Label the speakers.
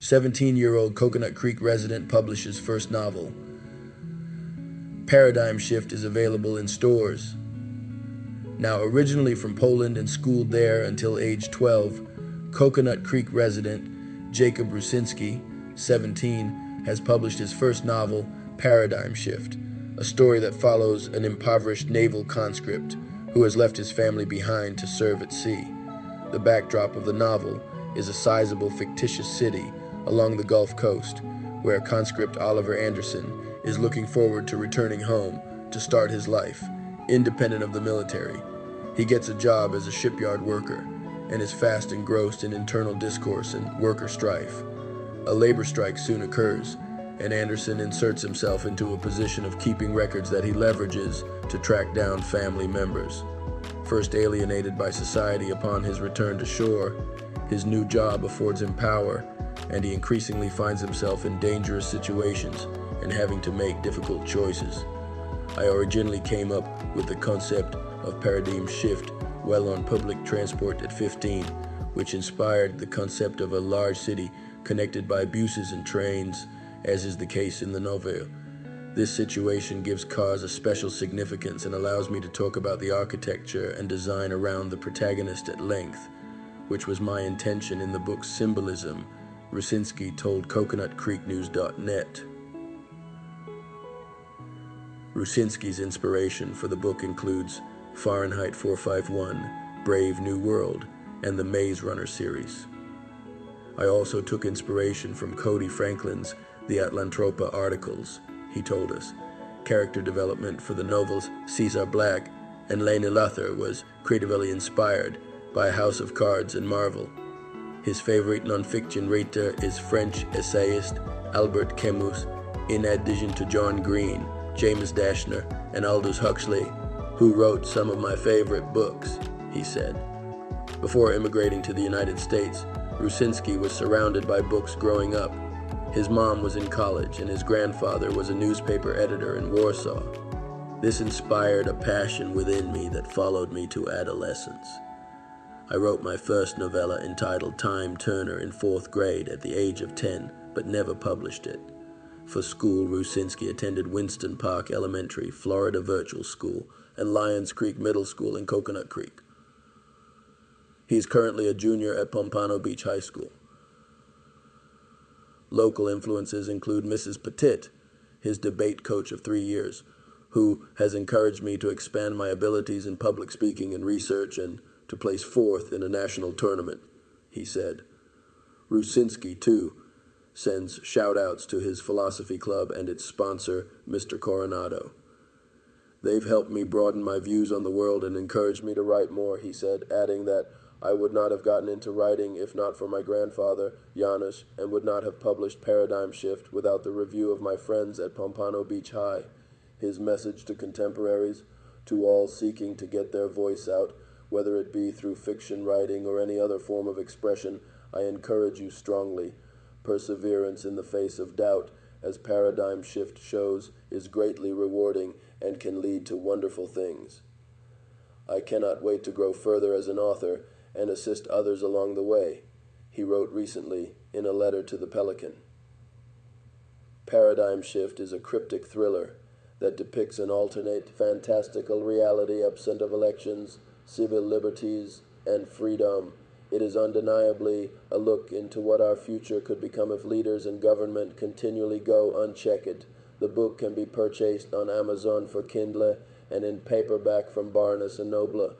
Speaker 1: 17-year-old Coconut Creek resident publishes first novel. Paradigm Shift is available in stores. Now originally from Poland and schooled there until age 12, Coconut Creek resident Jakub Rucinski, 17, has published his first novel, Paradigm Shift, a story that follows an impoverished naval conscript who has left his family behind to serve at sea. The backdrop of the novel is a sizable fictitious city along the Gulf Coast, where conscript Oliver Anderson is looking forward to returning home to start his life, independent of the military. He gets a job as a shipyard worker and is fast engrossed in internal discourse and worker strife. A labor strike soon occurs, and Anderson inserts himself into a position of keeping records that he leverages to track down family members. First alienated by society upon his return to shore, his new job affords him power, and he increasingly finds himself in dangerous situations and having to make difficult choices. I originally came up with the concept of paradigm shift while on public transport at 15, which inspired the concept of a large city connected by buses and trains, as is the case in the novel. This situation gives cars a special significance and allows me to talk about the architecture and design around the protagonist at length, which was my intention in the book's symbolism, Rucinski told CoconutCreekNews.net. Rucinski's inspiration for the book includes Fahrenheit 451, Brave New World, and the Maze Runner series. I also took inspiration from Cody Franklin's The Atlantropa articles. He told us character development for the novels Caesar Black and Lena Luthor was creatively inspired by House of Cards and Marvel. His favorite nonfiction writer is French essayist Albert Camus, in addition to John Green, James Dashner, and Aldous Huxley, who wrote some of my favorite books, he said. Before immigrating to the United States, Rucinski was surrounded by books growing up. His mom was in college, and his grandfather was a newspaper editor in Warsaw. This inspired a passion within me that followed me to adolescence. I wrote my first novella entitled Time Turner in 4th grade at the age of 10, but never published it. For school, Rucinski attended Winston Park Elementary, Florida Virtual School, and Lions Creek Middle School in Coconut Creek. He is currently a junior at Pompano Beach High School. Local influences include Mrs. Petit, his debate coach of 3 years, who has encouraged me to expand my abilities in public speaking and research and to place 4th in a national tournament, he said. Rucinski, too, sends shout-outs to his philosophy club and its sponsor, Mr. Coronado. They've helped me broaden my views on the world and encouraged me to write more, he said, adding that I would not have gotten into writing if not for my grandfather, Janusz, and would not have published Paradigm Shift without the review of my friends at Pompano Beach High. His message to contemporaries, to all seeking to get their voice out, whether it be through fiction writing or any other form of expression, I encourage you strongly. Perseverance in the face of doubt, as Paradigm Shift shows, is greatly rewarding and can lead to wonderful things. I cannot wait to grow further as an author and assist others along the way, he wrote recently in a letter to the Pelican. Paradigm Shift is a cryptic thriller that depicts an alternate fantastical reality absent of elections, civil liberties, and freedom. It is undeniably a look into what our future could become if leaders and government continually go unchecked. The book can be purchased on Amazon for Kindle and in paperback from Barnes & Noble